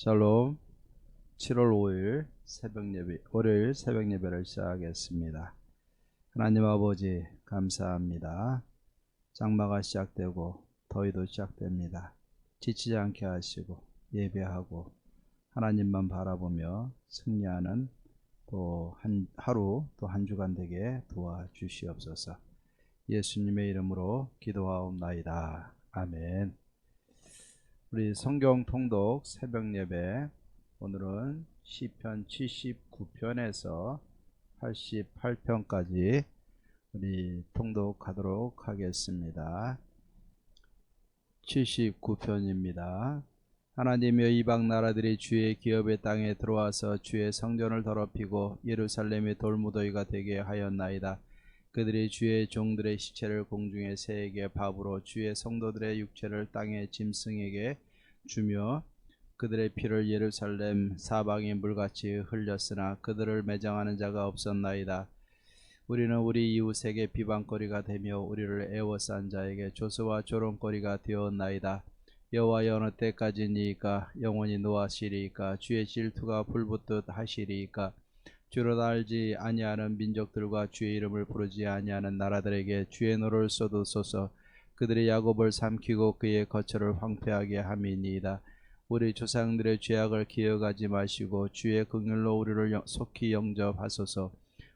샬롬. 7월 5일 새벽예배, 월요일 새벽예배를 시작하겠습니다. 하나님 아버지 감사합니다. 장마가 시작되고 더위도 시작됩니다. 지치지 않게 하시고 예배하고 하나님만 바라보며 승리하는 또 하루 또 한 주간 되게 도와주시옵소서. 예수님의 이름으로 기도하옵나이다. 아멘. 우리 성경 통독 새벽 예배, 오늘은 시편 79편에서 88편까지 우리 통독하도록 하겠습니다. 79편입니다. 하나님여, 이방 나라들이 주의 기업의 땅에 들어와서 주의 성전을 더럽히고 예루살렘의 돌무더기가 되게 하였나이다. 그들이 주의 종들의 시체를 공중의 새에게 밥으로 주의 성도들의 육체를 땅의 짐승에게 주며 그들의 피를 예루살렘 사방의 물같이 흘렸으나 그들을 매장하는 자가 없었나이다. 우리는 우리 이웃에게 비방거리가 되며 우리를 애워싼 자에게 조소와 조롱거리가 되었나이다. 여호와여, 어느 때까지니이까? 영원히 노하시리이까? 주의 질투가 불붙듯 하시리이까? 주를 알지 아니하는 민족들과 주의 이름을 부르지 아니하는 나라들에게 주의 노를 쏟으소서. 그들이 야곱을 삼키고 그의 거처를 황폐하게 함이니이다. 우리 조상들의 죄악을 기억하지 마시고 주의 긍휼로 우리를 속히 영접하소서.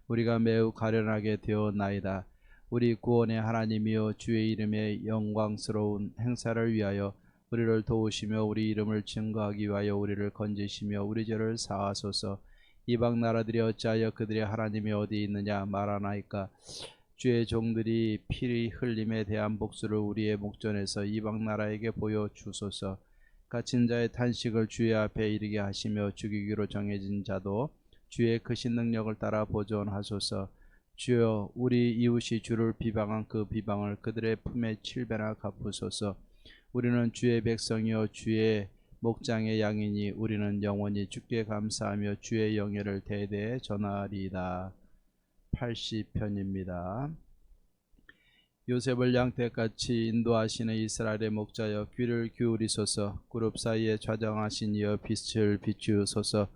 우리가 매우 가련하게 되었나이다. 우리 구원의 하나님이여, 주의 이름의 영광스러운 행사를 위하여 우리를 도우시며 우리 이름을 증거하기 위하여 우리를 건지시며 우리 죄를 사하소서. 이방 나라들이 어찌하여 그들의 하나님이 어디 있느냐 말하나이까? 주의 종들이 피 흘림에 대한 복수를 우리의 목전에서 이방 나라에게 보여주소서. 갇힌 자의 탄식을 주의 앞에 이르게 하시며 죽이기로 정해진 자도 주의 크신 능력을 따라 보존하소서. 주여, 우리 이웃이 주를 비방한 그 비방을 그들의 품에 7배나 갚으소서. 우리는 주의 백성이요 주의 목장의 양이니 우리는 영원히 주께 감사하며 주의 영예를 대대에 전하리이다. 80편입니다. 요셉을 양떼같이 인도하시는 이스라엘의 목자여, 귀를 기울이소서. 그룹 사이에 좌정하신 이여, 빛을 비추소서.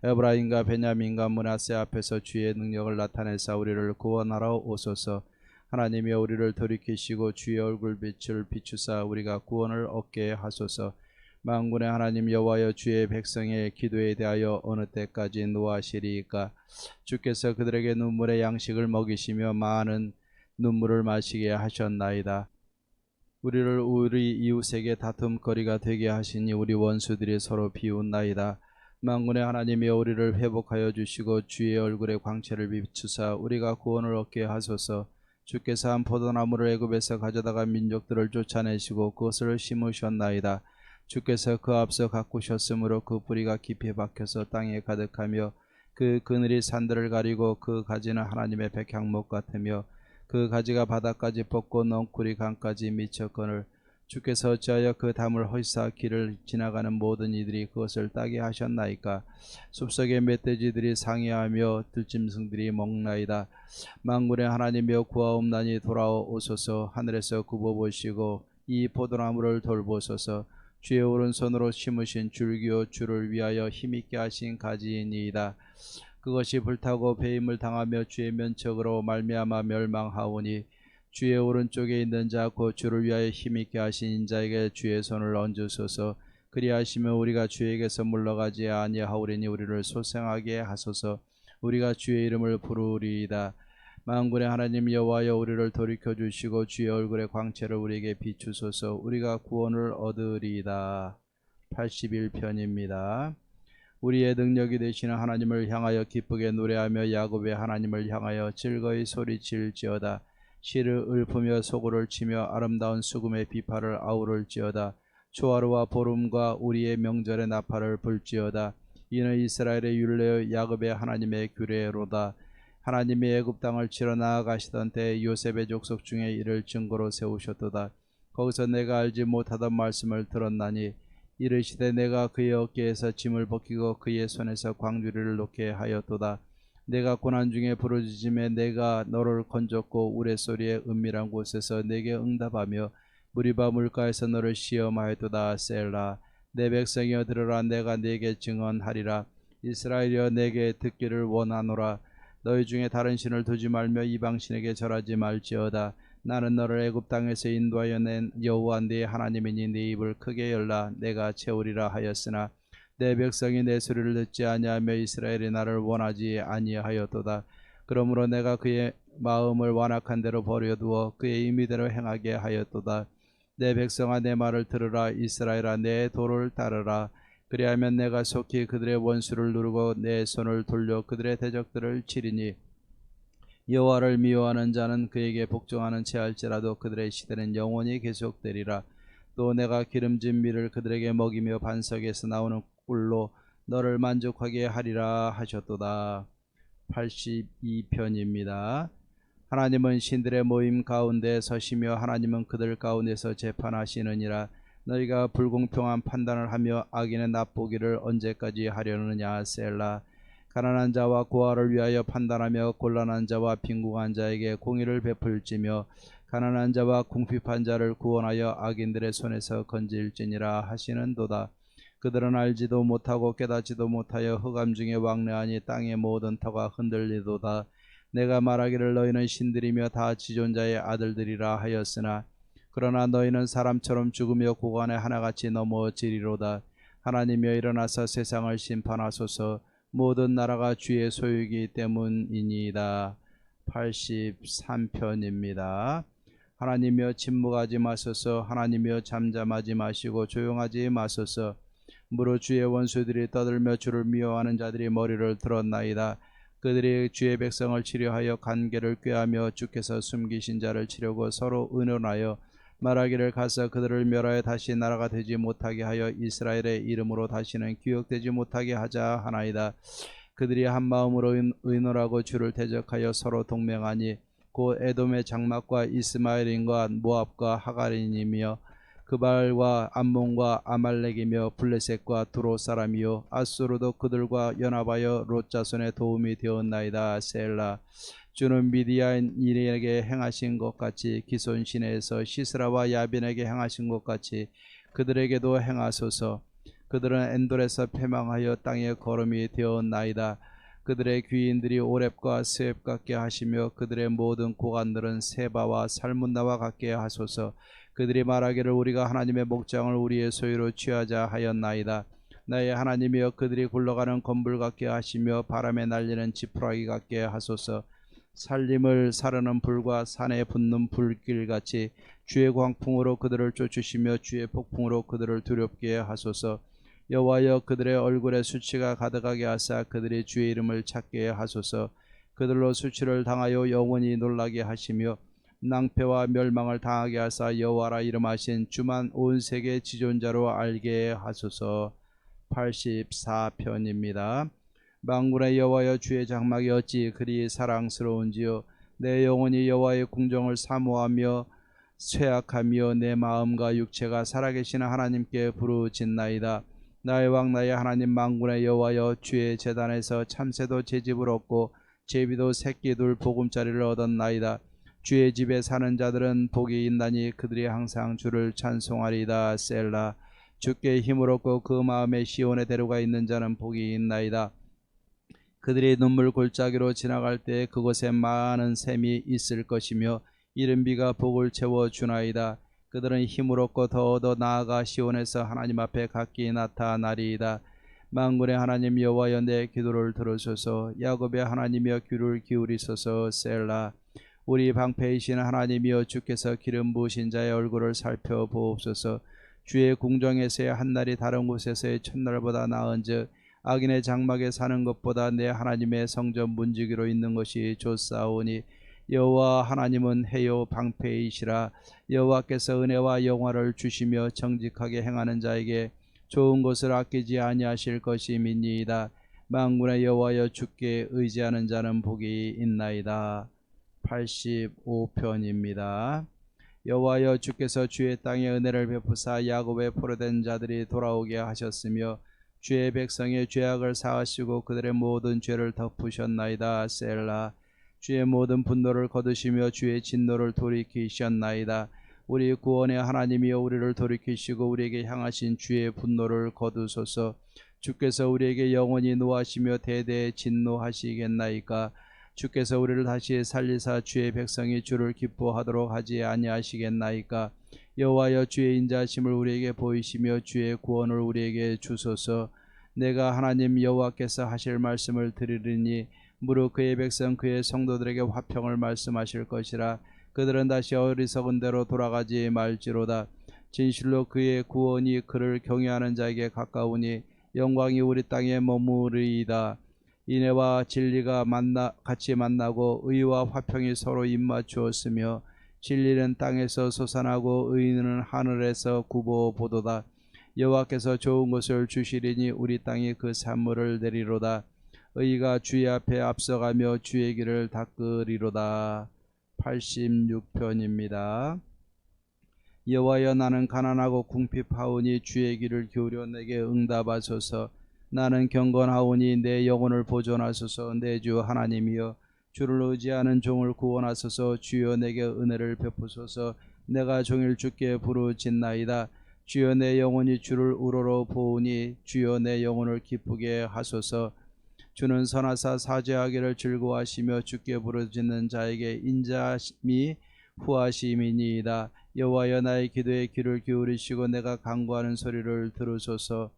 에브라임과 베냐민과 므낫세 앞에서 주의 능력을 나타내사 우리를 구원하러 오소서. 하나님이여, 우리를 돌이키시고 주의 얼굴빛을 비추사 우리가 구원을 얻게 하소서. 만군의 하나님 여호와여, 주의 백성의 기도에 대하여 어느 때까지 노하시리이까? 주께서 그들에게 눈물의 양식을 먹이시며 많은 눈물을 마시게 하셨나이다. 우리를 우리 이웃에게 다툼거리가 되게 하시니 우리 원수들이 서로 비웃나이다. 만군의 하나님이여, 우리를 회복하여 주시고 주의 얼굴의 광채를 비추사 우리가 구원을 얻게 하소서. 주께서 한 포도나무를 애굽에서 가져다가 민족들을 쫓아내시고 그것을 심으셨나이다. 주께서 그 앞서 가꾸셨으므로 그 뿌리가 깊이 박혀서 땅에 가득하며 그 그늘이 산들을 가리고 그 가지는 하나님의 백향목 같으며 그 가지가 바다까지 뻗고 넝쿨이 강까지 미쳤거늘 주께서 어찌하여 그 담을 허이사 길을 지나가는 모든 이들이 그것을 따게 하셨나이까? 숲속의 멧돼지들이 상해하며 들짐승들이 먹나이다. 만군의 하나님이여, 구하옵나니 돌아오소서. 하늘에서 굽어보시고 이 포도나무를 돌보소서. 주의 오른손으로 심으신 줄기요 주를 위하여 힘있게 하신 가지이니이다. 그것이 불타고 배임을 당하며 주의 면책으로 말미암아 멸망하오니 주의 오른쪽에 있는 자 곧 주를 위하여 힘있게 하신 인자에게 주의 손을 얹으소서. 그리하시면 우리가 주에게서 물러가지 아니하오리니 우리를 소생하게 하소서. 우리가 주의 이름을 부르리이다. 만군의 하나님 여호와여, 우리를 돌이켜 주시고 주의 얼굴의 광채를 우리에게 비추소서. 우리가 구원을 얻으리이다. 81편입니다. 우리의 능력이 되시는 하나님을 향하여 기쁘게 노래하며 야곱의 하나님을 향하여 즐거이 소리칠지어다. 시를 읊으며 소고를 치며 아름다운 수금의 비파를 아우를지어다. 초하루와 보름과 우리의 명절의 나팔을 불지어다. 이는 이스라엘의 율례여 야곱의 하나님의 규례로다. 하나님이 애굽 땅을 치러 나아가시던 때 요셉의 족속 중에 이를 증거로 세우셨도다. 거기서 내가 알지 못하던 말씀을 들었나니 이르시되 내가 그의 어깨에서 짐을 벗기고 그의 손에서 광주리를 놓게 하였도다. 내가 고난 중에 부르짖음에 내가 너를 건졌고 우레소리의 은밀한 곳에서 내게 응답하며 무리바 물가에서 너를 시험하였도다. 셀라. 내 백성이여 들으라. 내가 네게 증언하리라. 이스라엘이여 내게 듣기를 원하노라. 너희 중에 다른 신을 두지 말며 이방 신에게 절하지 말지어다. 나는 너를 애굽 땅에서 인도하여 낸 여호와 네 하나님이니 네 입을 크게 열라. 내가 채우리라 하였으나 내 백성이 내 소리를 듣지 아니하며 이스라엘이 나를 원하지 아니하였도다. 그러므로 내가 그의 마음을 완악한 대로 버려두어 그의 임의대로 행하게 하였도다. 내 백성아 내 말을 들으라. 이스라엘아 내 도를 따르라. 그리하면 내가 속히 그들의 원수를 누르고 내 손을 돌려 그들의 대적들을 치리니 여호와를 미워하는 자는 그에게 복종하는 채 할지라도 그들의 시대는 영원히 계속되리라. 또 내가 기름진 밀을 그들에게 먹이며 반석에서 나오는 꿀로 너를 만족하게 하리라 하셨도다. 82편입니다. 하나님은 신들의 모임 가운데 서시며 하나님은 그들 가운데서 재판하시느니라. 너희가 불공평한 판단을 하며 악인의 납보기를 언제까지 하려느냐. 셀라. 가난한 자와 고아를 위하여 판단하며 곤란한 자와 빈궁한 자에게 공의를 베풀지며 가난한 자와 궁핍한 자를 구원하여 악인들의 손에서 건질지니라 하시는도다. 그들은 알지도 못하고 깨닫지도 못하여 흑암 중에 왕래하니 땅의 모든 터가 흔들리도다. 내가 말하기를 너희는 신들이며 다 지존자의 아들들이라 하였으나 그러나 너희는 사람처럼 죽으며 고관에 하나같이 넘어지리로다. 하나님이여 일어나서 세상을 심판하소서. 모든 나라가 주의 소유이기 때문이니이다. 83편입니다. 하나님이여 침묵하지 마소서. 하나님이여 잠잠하지 마시고 조용하지 마소서. 무릇 주의 원수들이 떠들며 주를 미워하는 자들이 머리를 들었나이다. 그들이 주의 백성을 치려하여 관계를 꾀하며 주께서 숨기신 자를 치려고 서로 의논하여 말하기를 가서 그들을 멸하여 다시 나라가 되지 못하게 하여 이스라엘의 이름으로 다시는 기억되지 못하게 하자 하나이다. 그들이 한 마음으로 의논하고 주를 대적하여 서로 동맹하니 곧 에돔의 장막과 이스마엘인과 모압과 하가린이며 그발과 암몬과 아말렉이며 블레셋과 두로 사람이요 아수르도 그들과 연합하여 롯 자손의 도움이 되었나이다. 셀라. 주는 미디안인에게 행하신 것 같이 기손 시내에서 시스라와 야빈에게 행하신 것 같이 그들에게도 행하소서. 그들은 엔돌에서 패망하여 땅의 거름이 되었나이다. 그들의 귀인들이 오렙과 스웹 같게 하시며 그들의 모든 고관들은 세바와 살문나와 같게 하소서. 그들이 말하기를 우리가 하나님의 목장을 우리의 소유로 취하자 하였나이다. 나의 하나님이여 그들이 굴러가는 건불 같게 하시며 바람에 날리는 지푸라기 같게 하소서. 살림을 사르는 불과 산에 붙는 불길같이 주의 광풍으로 그들을 쫓으시며 주의 폭풍으로 그들을 두렵게 하소서. 여호와여 그들의 얼굴에 수치가 가득하게 하사 그들이 주의 이름을 찾게 하소서. 그들로 수치를 당하여 영원히 놀라게 하시며 낭패와 멸망을 당하게 하사 여호와라 이름하신 주만 온 세계 지존자로 알게 하소서. 84편입니다. 만군의 여호와여 주의 장막이 어찌 그리 사랑스러운지요. 내 영혼이 여호와의 궁정을 사모하며 쇠약하며 내 마음과 육체가 살아계신 하나님께 부르짖나이다. 나의 왕 나의 하나님 만군의 여호와여 주의 제단에서 참새도 제 집을 얻고 제비도 새끼 둘 보금자리를 얻었나이다. 주의 집에 사는 자들은 복이 있나니 그들이 항상 주를 찬송하리이다. 셀라. 주께 힘을 얻고 그 마음에 시온의 대로가 있는 자는 복이 있나이다. 그들이 눈물 골짜기로 지나갈 때 그곳에 많은 샘이 있을 것이며 이른 비가 복을 채워 주나이다. 그들은 힘을 얻고 더 나아가 시온에서 하나님 앞에 각기 나타나리이다. 만군의 하나님 여호와여 내 기도를 들으소서. 야곱의 하나님이여 귀를 기울이소서. 셀라. 우리 방패이신 하나님이여 주께서 기름 부으신 자의 얼굴을 살펴보옵소서. 주의 궁정에서의 한날이 다른 곳에서의 첫날보다 나은즉 악인의 장막에 사는 것보다 내 하나님의 성전 문지기로 있는 것이 좋사오니 여호와 하나님은 해요 방패이시라. 여호와께서 은혜와 영화를 주시며 정직하게 행하는 자에게 좋은 것을 아끼지 아니하실 것임이니이다. 만군의 여호와여 주께 의지하는 자는 복이 있나이다. 85편입니다. 여호와여 주께서 주의 땅에 은혜를 베푸사 야곱의 포로된 자들이 돌아오게 하셨으며 주의 백성의 죄악을 사하시고 그들의 모든 죄를 덮으셨나이다. 셀라. 주의 모든 분노를 거두시며 주의 진노를 돌이키셨나이다. 우리 구원의 하나님이여 우리를 돌이키시고 우리에게 향하신 주의 분노를 거두소서. 주께서 우리에게 영원히 노하시며 대대에 진노하시겠나이까. 주께서 우리를 다시 살리사 주의 백성이 주를 기뻐하도록 하지 아니하시겠나이까. 여호와여 주의 인자하심을 우리에게 보이시며 주의 구원을 우리에게 주소서. 내가 하나님 여호와께서 하실 말씀을 들으리니 무릇 그의 백성 그의 성도들에게 화평을 말씀하실 것이라. 그들은 다시 어리석은 대로 돌아가지 말지로다. 진실로 그의 구원이 그를 경외하는 자에게 가까우니 영광이 우리 땅에 머무르이다. 인애와 진리가 같이 만나고 의와 화평이 서로 입맞추었으며 진리는 땅에서 솟아나고 의는 하늘에서 굽어보도다. 여호와께서 좋은 것을 주시리니 우리 땅이 그 산물을 내리로다. 의가 주의 앞에 앞서가며 주의 길을 닦으리로다. 86편입니다. 여호와여 나는 가난하고 궁핍하오니 주의 길을 기울여 내게 응답하소서. 나는 경건하오니 내 영혼을 보존하소서. 내 주 하나님이여 주를 의지하는 종을 구원하소서. 주여 내게 은혜를 베푸소서. 내가 종일 주께 부르짖나이다. 주여 내 영혼이 주를 우러러 보으니 주여 내 영혼을 기쁘게 하소서. 주는 선하사 사죄하기를 즐거워하시며 주께 부르짖는 자에게 인자함이 후하심이니이다. 여호와여 나의 기도에 귀를 기울이시고 내가 간구하는 소리를 들으소서.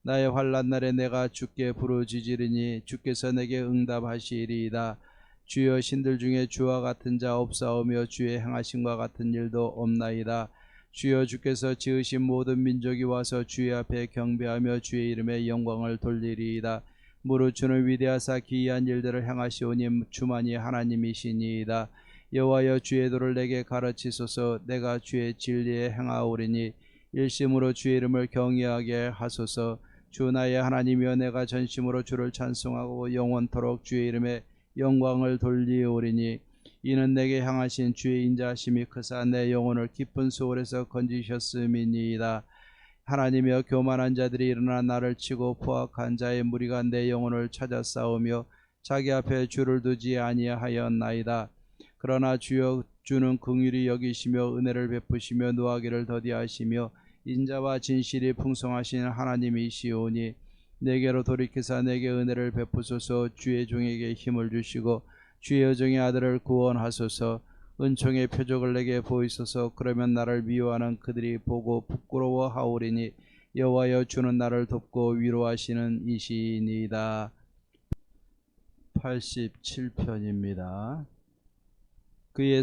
나의 환난 날에 내가 주께 부르짖으리니 주께서 내게 응답하시리이다. 주여 신들 중에 주와 같은 자 없사오며 주의 행하심과 같은 일도 없나이다. 주여 주께서 지으신 모든 민족이 와서 주의 앞에 경배하며 주의 이름에 영광을 돌리리이다. 무릇 주는 위대하사 기이한 일들을 행하시오니 주만이 하나님이시니이다. 여호와여 주의 도를 내게 가르치소서. 내가 주의 진리에 행하오리니 일심으로 주의 이름을 경외하게 하소서. 주 나의 하나님이여 내가 전심으로 주를 찬송하고 영원토록 주의 이름에 영광을 돌리오리니 이는 내게 향하신 주의 인자하심이 크사 내 영혼을 깊은 수월에서 건지셨음이니이다. 하나님이여 교만한 자들이 일어나 나를 치고 포악한 자의 무리가 내 영혼을 찾아 싸우며 자기 앞에 주를 두지 아니하였나이다. 그러나 주여 주는 긍휼히 여기시며 은혜를 베푸시며 노하기를 더디하시며 인자와 진실이 풍성하신 하나님이시오니 내게로 돌이키사 내게 은혜를 베푸소서. 주의 종에게 힘을 주시고 주의 여종의 아들을 구원하소서. 은총의 표적을 내게 보이소서. 그러면 나를 미워하는 그들이 보고 부끄러워하오리니 여호와여 주는 나를 돕고 위로하시는 이시니이다. 87편입니다. 그의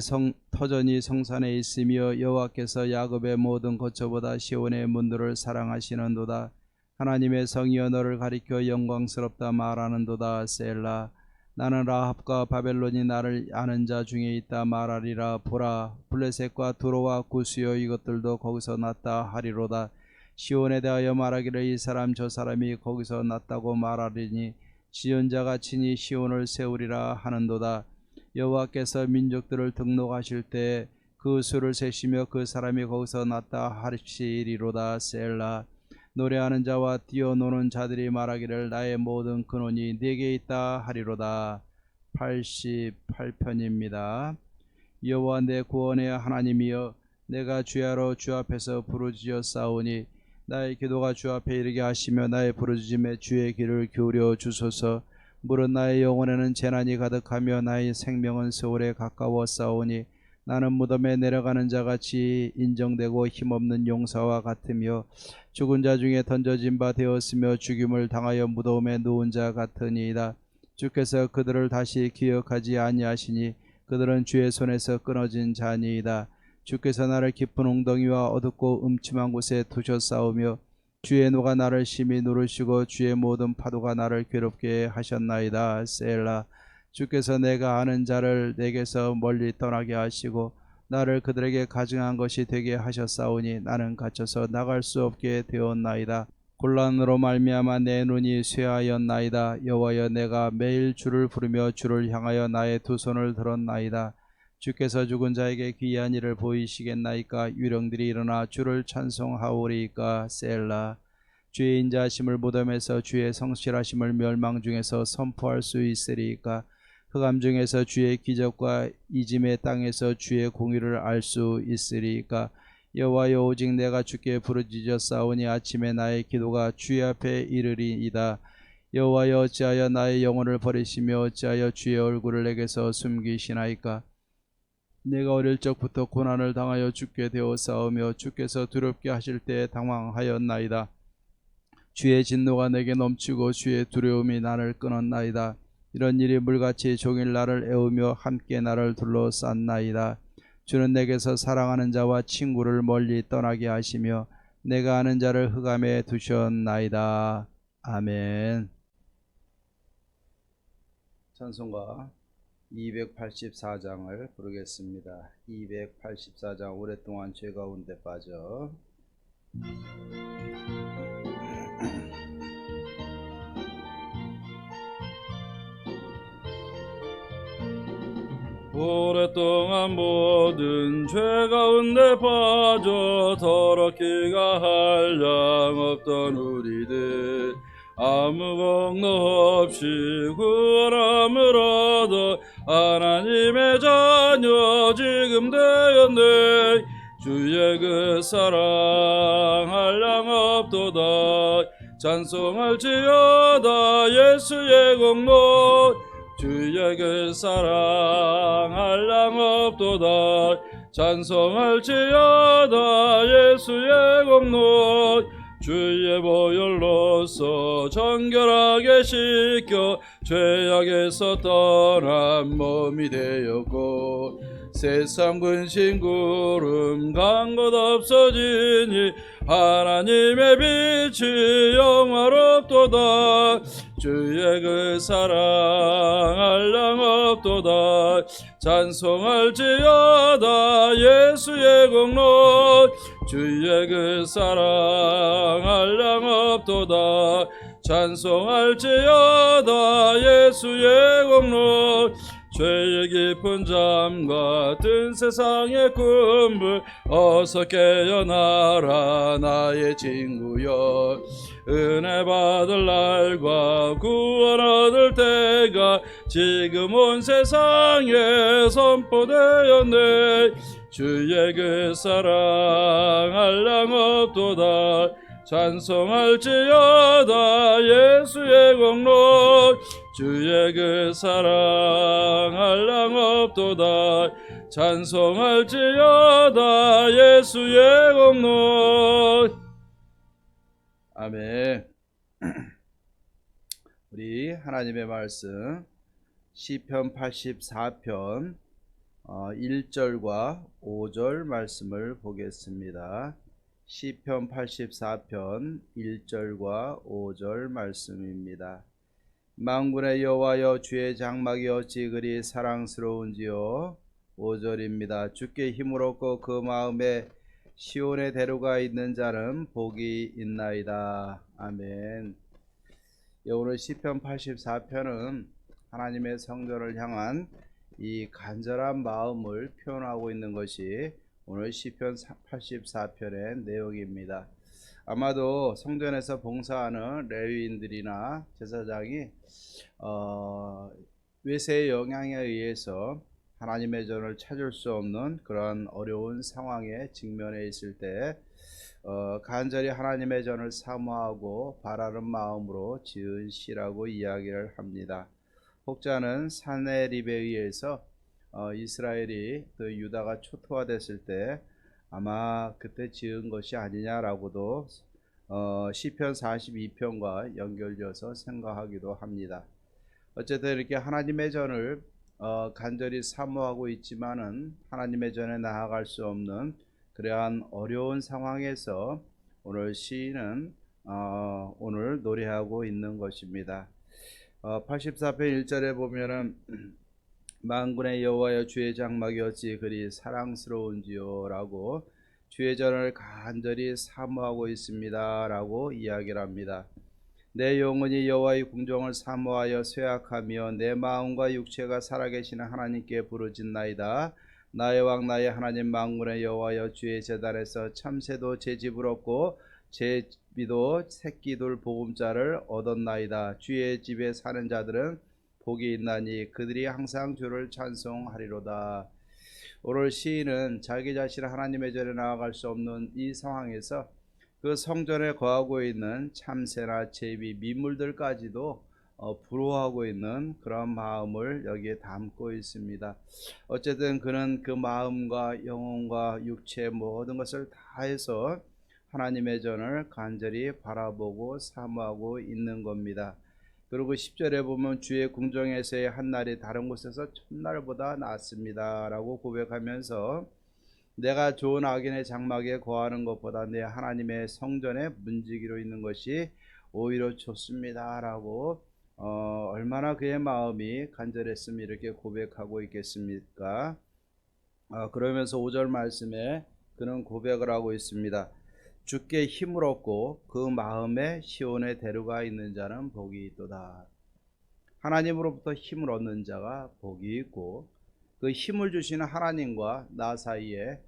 터전이 성산에 있으며 여호와께서 야곱의 모든 거처보다 시온의 문들을 사랑하시는도다. 하나님의 성이여 너를 가리켜 영광스럽다 말하는도다. 셀라. 나는 라합과 바벨론이 나를 아는 자 중에 있다 말하리라. 보라 블레셋과 두로와 구스여 이것들도 거기서 났다 하리로다. 시온에 대하여 말하기를 이 사람 저 사람이 거기서 났다고 말하리니 지존자가 친히 시온을 세우리라 하는도다. 여호와께서 민족들을 등록하실 때 그 수를 세시며 그 사람이 거기서 났다 하시리로다. 셀라. 노래하는 자와 뛰어노는 자들이 말하기를 나의 모든 근원이 네게 있다 하리로다. 88편입니다. 여호와 내 구원의 하나님이여 내가 주야로 주 앞에서 부르짖었사오니 나의 기도가 주 앞에 이르게 하시며 나의 부르짖음에 주의 귀를 기울여 주소서. 무릇 나의 영혼에는 재난이 가득하며 나의 생명은 세월에 가까웠사오니 나는 무덤에 내려가는 자같이 인정되고 힘없는 용사와 같으며 죽은 자 중에 던져진 바 되었으며 죽임을 당하여 무덤에 누운 자 같으니이다. 주께서 그들을 다시 기억하지 아니하시니 그들은 주의 손에서 끊어진 자니이다. 주께서 나를 깊은 웅덩이와 어둡고 음침한 곳에 두셨사오며 주의 노가 나를 심히 누르시고 주의 모든 파도가 나를 괴롭게 하셨나이다. 셀라. 주께서 내가 아는 자를 내게서 멀리 떠나게 하시고 나를 그들에게 가증한 것이 되게 하셨사오니 나는 갇혀서 나갈 수 없게 되었나이다. 곤란으로 말미암아 내 눈이 쇠하였나이다. 여호와여 내가 매일 주를 부르며 주를 향하여 나의 두 손을 들었나이다. 주께서 죽은 자에게 기이한 일을 보이시겠나이까. 유령들이 일어나 주를 찬송하오리이까. 셀라. 주의 인자하심을 무덤에서 주의 성실하심을 멸망 중에서 선포할 수 있으리이까. 흑암 중에서 주의 기적과 이짐의 땅에서 주의 공의를 알 수 있으리이까. 여호와여, 오직 내가 주께 부르짖어 싸우니 아침에 나의 기도가 주의 앞에 이르리이다. 여호와여, 어찌하여 나의 영혼을 버리시며 어찌하여 주의 얼굴을 내게서 숨기시나이까. 내가 어릴 적부터 고난을 당하여 죽게 되어 싸우며 주께서 두렵게 하실 때에 당황하였나이다. 주의 진노가 내게 넘치고 주의 두려움이 나를 끊었나이다. 이런 일이 물같이 종일 나를 애우며 함께 나를 둘러쌌나이다. 주는 내게서 사랑하는 자와 친구를 멀리 떠나게 하시며 내가 아는 자를 흑암에 두셨나이다. 아멘. 찬송가 284장을 부르겠습니다. 284장 오랫동안 죄 가운데 빠져. 오랫동안 모든 죄 가운데 빠져 더럽기가 한량 없던 우리들 아무 공로 없이 구원함을 얻어 하나님의 자녀 지금 되었네. 주의 그 사랑 한량 없도다. 찬송할지어다 예수의 공로. 주의 그 사랑 한량 없도다. 찬송할지어다 예수의 공로. 주의 보혈로서 정결하게 씻겨 죄악에서 떠난 몸이 되었고 세상 근심 구름 간 것 없어지니 하나님의 빛이 영화롭도다. 주의 그 사랑 한량 없도다. 찬송할지어다 예수의 공로. 주의 그 사랑 한량 없도다. 찬송할지어다 예수의 공로. 죄의 깊은 잠 같은 세상의 꿈을 어서 깨어나라 나의 친구여. 은혜 받을 날과 구원 얻을 때가 지금 온 세상에 선포되었네. 주의 그 사랑 한량 없도다. 찬송할지어다 예수의 공로. 주의 그 사랑 한량 없도다. 찬송할지어다 예수의 공로. 아멘. 우리 하나님의 말씀 시편 84편 1절과 5절 말씀을 보겠습니다. 시편 84편 1절과 5절 말씀입니다. 만군의 여호와여, 주의 장막이 어찌 그리 사랑스러운지요. 5절입니다. 주께 힘을 얻고 그 마음에 시온의 대로가 있는 자는 복이 있나이다. 아멘. 오늘 시편 84편은 하나님의 성전을 향한 이 간절한 마음을 표현하고 있는 것이 오늘 시편 84편의 내용입니다. 아마도 성전에서 봉사하는 레위인들이나 제사장이 외세의 영향에 의해서 하나님의 전을 찾을 수 없는 그런 어려운 상황에 직면해 있을 때 간절히 하나님의 전을 사모하고 바라는 마음으로 지은 시라고 이야기를 합니다. 혹자는 사네립에 의해서 이스라엘이 그 유다가 초토화됐을 때 아마 그때 지은 것이 아니냐라고도 시편 42편과 연결되어서 생각하기도 합니다. 어쨌든 이렇게 하나님의 전을 간절히 사모하고 있지만은 하나님의 전에 나아갈 수 없는 그러한 어려운 상황에서 오늘 시인은 오늘 노래하고 있는 것입니다. 84편 1절에 보면은 만군의 여호와여, 주의 장막이 어찌 그리 사랑스러운지요 라고 주의 전을 간절히 사모하고 있습니다 라고 이야기를 합니다. 내 영혼이 여호와의 궁정을 사모하여 쇠약하며 내 마음과 육체가 살아계시는 하나님께 부르짖나이다. 나의 왕 나의 하나님 만군의 여호와여, 주의 제단에서 참새도 제 집을 얻고 제비도 새끼둘 보금자를 얻었나이다. 주의 집에 사는 자들은 복이 있나니 그들이 항상 주를 찬송하리로다. 오늘 시인은 자기 자신을 하나님의 전에 나아갈 수 없는 이 상황에서 그 성전에 거하고 있는 참새나 제비, 민물들까지도 부러워하고 있는 그런 마음을 여기에 담고 있습니다. 어쨌든 그는 그 마음과 영혼과 육체 모든 것을 다해서 하나님의 전을 간절히 바라보고 사모하고 있는 겁니다. 그리고 10절에 보면 주의 궁정에서의 한 날이 다른 곳에서 첫날보다 낫습니다 라고 고백하면서 내가 좋은 악인의 장막에 거하는 것보다 내 하나님의 성전에 문지기로 있는 것이 오히려 좋습니다 라고 얼마나 그의 마음이 간절했으면 이렇게 고백하고 있겠습니까? 그러면서 5절 말씀에 그는 고백을 하고 있습니다. 주께 힘을 얻고 그 마음에 시온의 대루가 있는 자는 복이 있도다. 하나님으로부터 힘을 얻는 자가 복이 있고 그 힘을 주시는 하나님과 나 사이에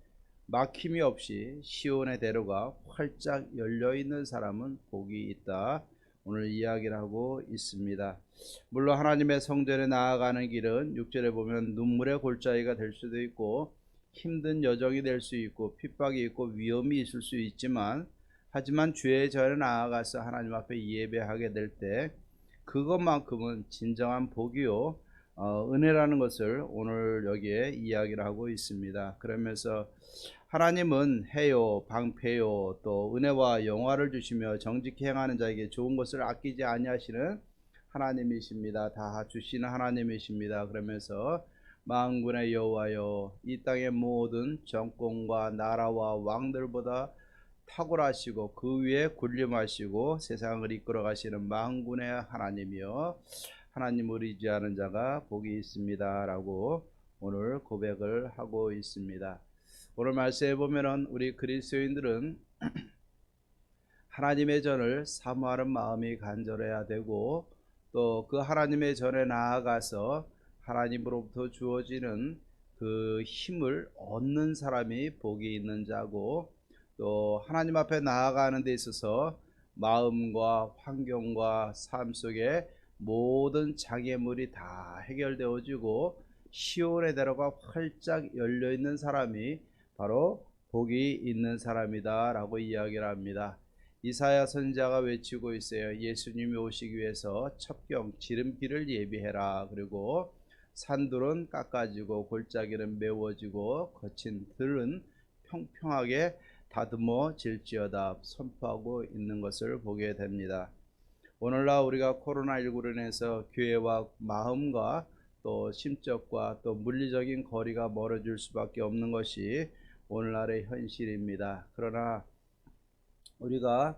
막힘이 없이 시온의 대로가 활짝 열려 있는 사람은 복이 있다. 오늘 이야기를 하고 있습니다. 물론 하나님의 성전에 나아가는 길은 6절에 보면 눈물의 골짜기가 될 수도 있고 힘든 여정이 될 수 있고 핍박이 있고 위험이 있을 수 있지만 하지만 주의 전에 나아가서 하나님 앞에 예배하게 될 때 그것만큼은 진정한 복이요 은혜라는 것을 오늘 여기에 이야기를 하고 있습니다. 그러면서 하나님은 해요 방패요 또 은혜와 영화를 주시며 정직히 행하는 자에게 좋은 것을 아끼지 아니하시는 하나님이십니다. 다 주시는 하나님이십니다. 그러면서 만군의 여호와여 이 땅의 모든 정권과 나라와 왕들보다 탁월하시고 그 위에 군림하시고 세상을 이끌어 가시는 만군의 하나님이여 하나님을 의지하는 자가 복이 있습니다 라고 오늘 고백을 하고 있습니다. 오늘 말씀에 보면은 우리 그리스도인들은 하나님의 전을 사모하는 마음이 간절해야 되고 또 그 하나님의 전에 나아가서 하나님으로부터 주어지는 그 힘을 얻는 사람이 복이 있는 자고 또 하나님 앞에 나아가는 데 있어서 마음과 환경과 삶 속에 모든 장애물이 다 해결되어지고 시온의 대로가 활짝 열려 있는 사람이 바로 복이 있는 사람이다 라고 이야기를 합니다. 이사야 선지자가 외치고 있어요. 예수님이 오시기 위해서 첩경 지름길을 예비해라. 그리고 산들은 깎아지고 골짜기는 메워지고 거친 들은 평평하게 다듬어질지어다 선포하고 있는 것을 보게 됩니다. 오늘날 우리가 코로나19로 인해서 교회와 마음과 또 심적과 또 물리적인 거리가 멀어질 수밖에 없는 것이 오늘날의 현실입니다. 그러나 우리가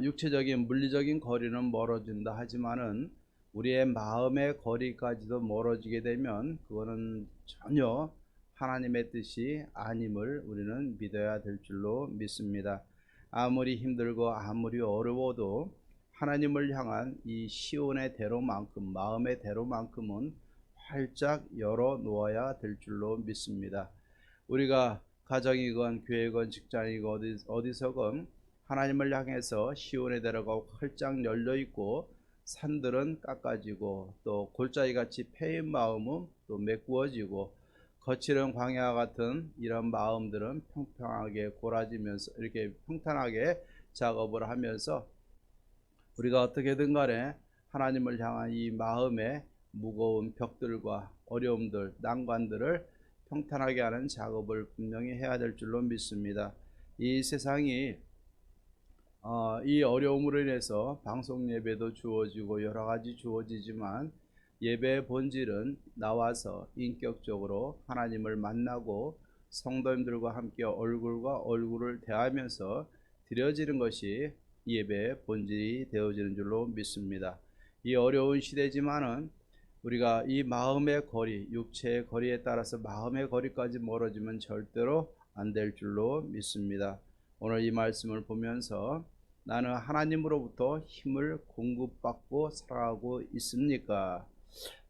육체적인 물리적인 거리는 멀어진다 하지만은 우리의 마음의 거리까지도 멀어지게 되면 그거는 전혀 하나님의 뜻이 아님을 우리는 믿어야 될 줄로 믿습니다. 아무리 힘들고 아무리 어려워도 하나님을 향한 이 시온의 대로만큼 마음의 대로만큼은 활짝 열어 놓아야 될 줄로 믿습니다. 우리가 가정이건 교회건 직장이건 어디서건 하나님을 향해서 시온의 대로가 활짝 열려 있고 산들은 깎아지고 또 골짜기같이 패인 마음은 또 메꾸어지고 거칠은 광야 같은 이런 마음들은 평평하게 골아지면서 이렇게 평탄하게 작업을 하면서 우리가 어떻게든 간에 하나님을 향한 이 마음의 무거운 벽들과 어려움들, 난관들을 평탄하게 하는 작업을 분명히 해야 될 줄로 믿습니다. 이 세상이 이 어려움으로 인해서 방송 예배도 주어지고 여러 가지 주어지지만 예배의 본질은 나와서 인격적으로 하나님을 만나고 성도님들과 함께 얼굴과 얼굴을 대하면서 드려지는 것이 예배의 본질이 되어지는 줄로 믿습니다. 이 어려운 시대지만은 우리가 이 마음의 거리, 육체의 거리에 따라서 마음의 거리까지 멀어지면 절대로 안 될 줄로 믿습니다. 오늘 이 말씀을 보면서 나는 하나님으로부터 힘을 공급받고 살아가고 있습니까?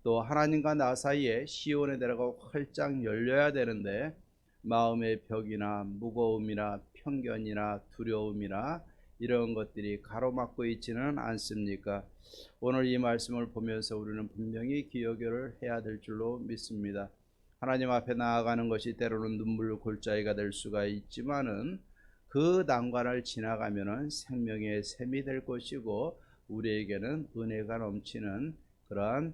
또 하나님과 나 사이에 시온의 대로가 활짝 열려야 되는데 마음의 벽이나 무거움이나 편견이나 두려움이나 이런 것들이 가로막고 있지는 않습니까? 오늘 이 말씀을 보면서 우리는 분명히 기억을 해야 될 줄로 믿습니다. 하나님 앞에 나아가는 것이 때로는 눈물 골짜기가 될 수가 있지만은 그 난관을 지나가면은 생명의 샘이 될 것이고 우리에게는 은혜가 넘치는 그러한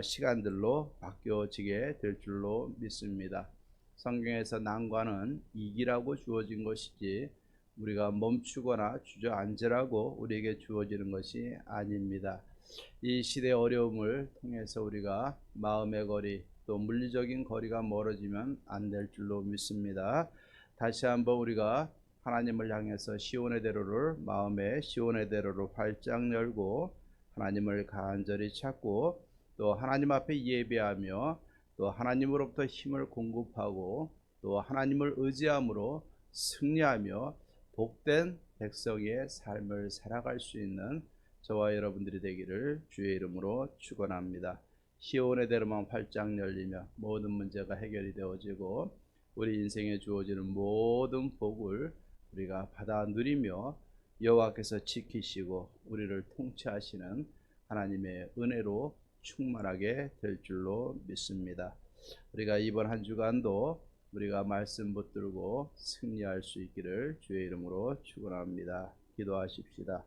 시간들로 바뀌어지게 될 줄로 믿습니다. 성경에서 난관은 이기라고 주어진 것이지 우리가 멈추거나 주저앉으라고 우리에게 주어지는 것이 아닙니다. 이 시대의 어려움을 통해서 우리가 마음의 거리 또 물리적인 거리가 멀어지면 안 될 줄로 믿습니다. 다시 한번 우리가 하나님을 향해서 시온의 대로를 마음에 시온의 대로를 활짝 열고 하나님을 간절히 찾고 또 하나님 앞에 예배하며 또 하나님으로부터 힘을 공급하고 또 하나님을 의지함으로 승리하며 복된 백성의 삶을 살아갈 수 있는 저와 여러분들이 되기를 주의 이름으로 축원합니다. 시온의 대로만 활짝 열리며 모든 문제가 해결이 되어지고 우리 인생에 주어지는 모든 복을 우리가 받아 누리며 여호와께서 지키시고 우리를 통치하시는 하나님의 은혜로 충만하게 될 줄로 믿습니다. 우리가 이번 한 주간도 우리가 말씀 붙들고 승리할 수 있기를 주의 이름으로 축원합니다. 기도하십시다.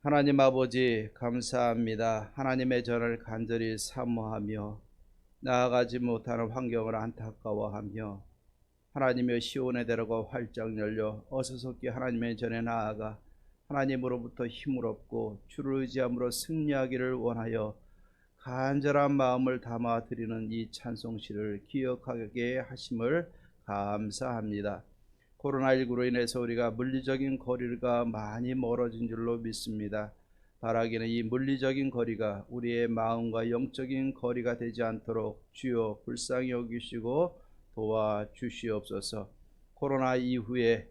하나님 아버지 감사합니다. 하나님의 전을 간절히 사모하며 나아가지 못하는 환경을 안타까워하며 하나님의 시온의 대로가 활짝 열려 어서속히 하나님의 전에 나아가 하나님으로부터 힘을 얻고 주를 의지함으로 승리하기를 원하여 간절한 마음을 담아 드리는 이 찬송시를 기억하게 하심을 감사합니다. 코로나19로 인해서 우리가 물리적인 거리가 많이 멀어진 줄로 믿습니다. 바라기는 이 물리적인 거리가 우리의 마음과 영적인 거리가 되지 않도록 주여 불쌍히 여기시고 도와주시옵소서. 코로나 이후에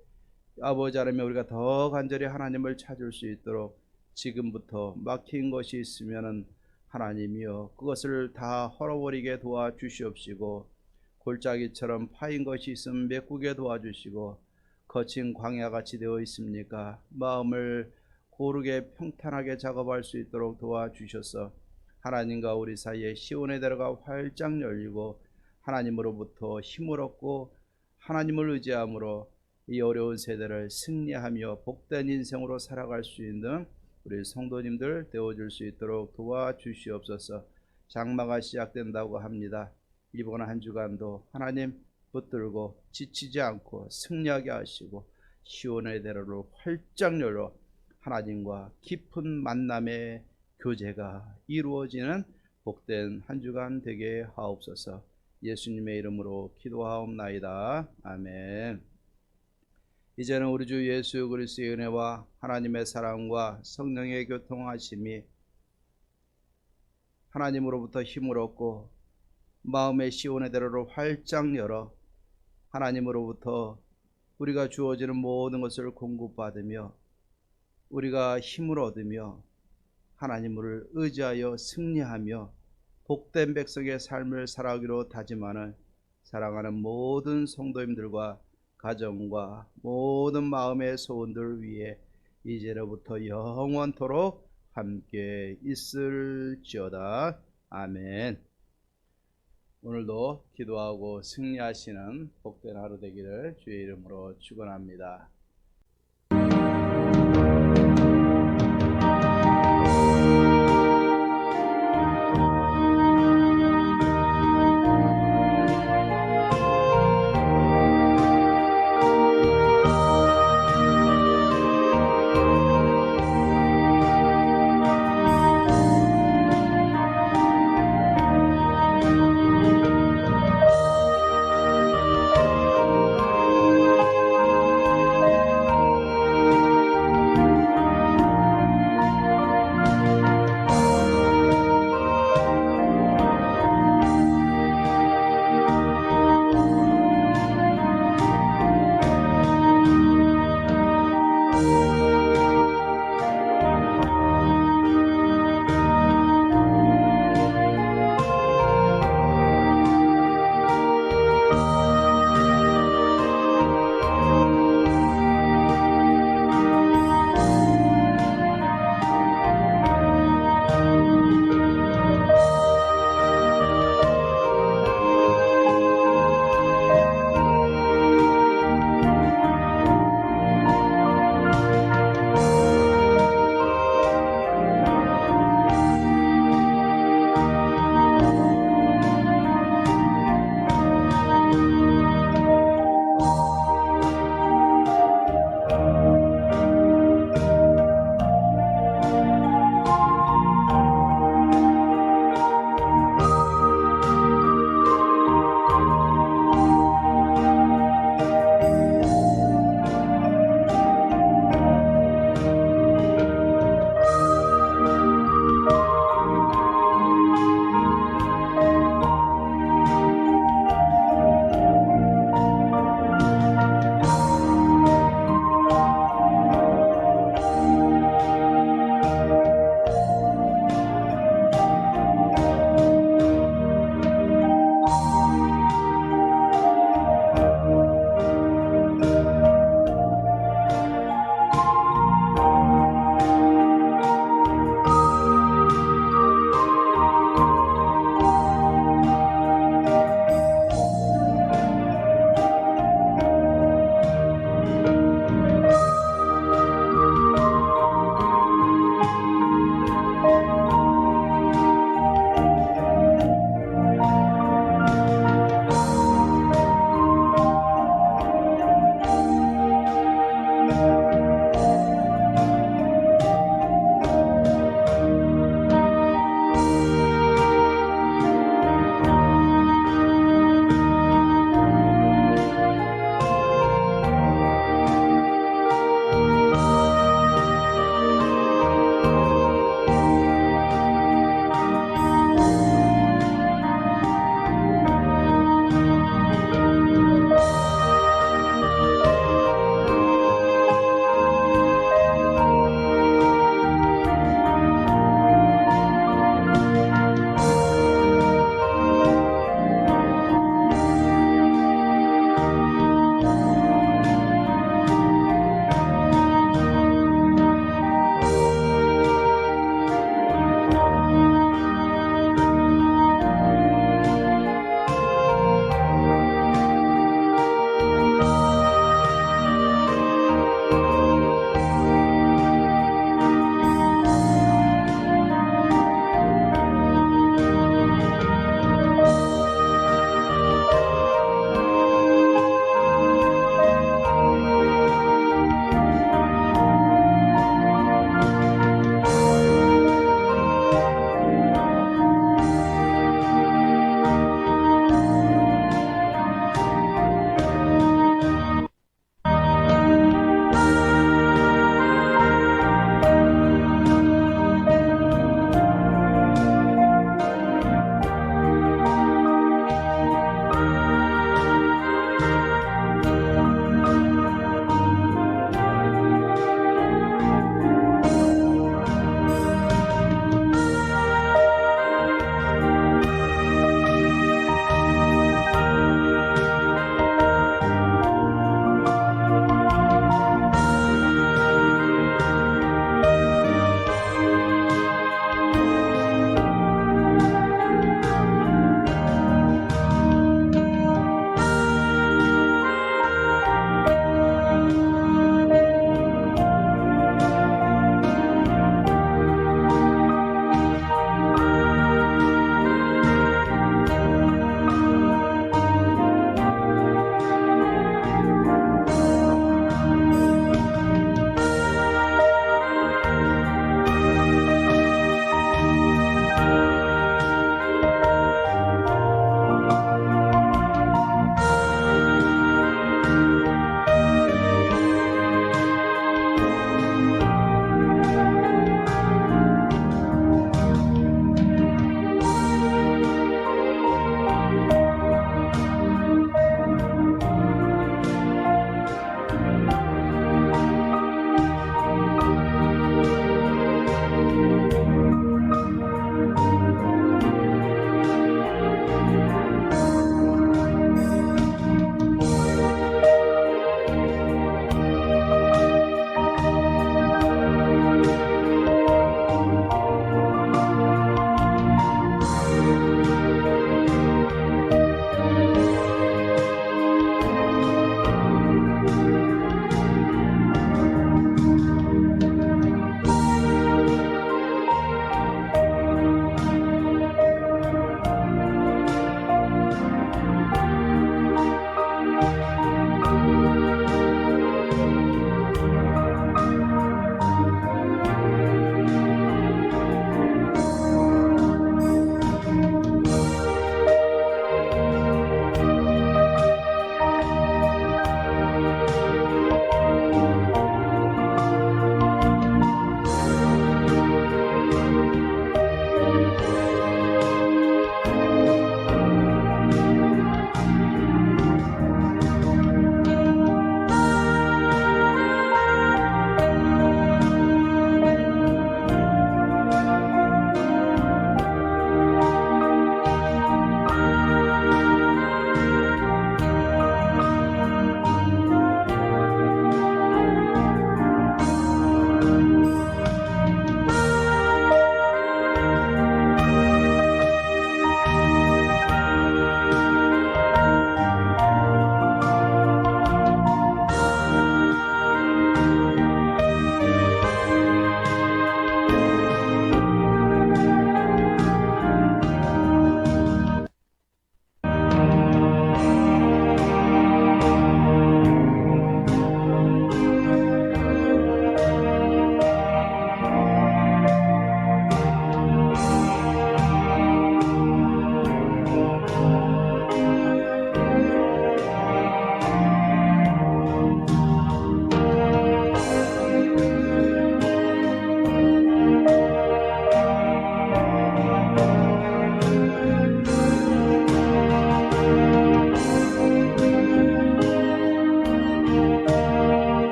아버지 하나님 우리가 더 간절히 하나님을 찾을 수 있도록 지금부터 막힌 것이 있으면은 하나님이여 그것을 다 헐어버리게 도와주시옵시고 골짜기처럼 파인 것이 있으면 메꾸게 도와주시고 거친 광야같이 되어 있습니까? 마음을 고르게 평탄하게 작업할 수 있도록 도와주셔서 하나님과 우리 사이에 시온의 대로가 활짝 열리고 하나님으로부터 힘을 얻고 하나님을 의지함으로 이 어려운 세대를 승리하며 복된 인생으로 살아갈 수 있는 우리 성도님들 되어줄 수 있도록 도와주시옵소서. 장마가 시작된다고 합니다. 이번 한 주간도 하나님 붙들고 지치지 않고 승리하게 하시고 시온의 대로를 활짝 열어 하나님과 깊은 만남의 교제가 이루어지는 복된 한 주간 되게 하옵소서. 예수님의 이름으로 기도하옵나이다. 아멘. 이제는 우리 주 예수 그리스도의 은혜와 하나님의 사랑과 성령의 교통하심이 하나님으로부터 힘을 얻고 마음의 시온의 대로를 활짝 열어 하나님으로부터 우리가 주어지는 모든 것을 공급받으며 우리가 힘을 얻으며 하나님을 의지하여 승리하며 복된 백성의 삶을 살아가기로 다짐하는 사랑하는 모든 성도님들과 가정과 모든 마음의 소원들 위해 이제로부터 영원토록 함께 있을지어다. 아멘. 오늘도 기도하고 승리하시는 복된 하루 되기를 주의 이름으로 축원합니다.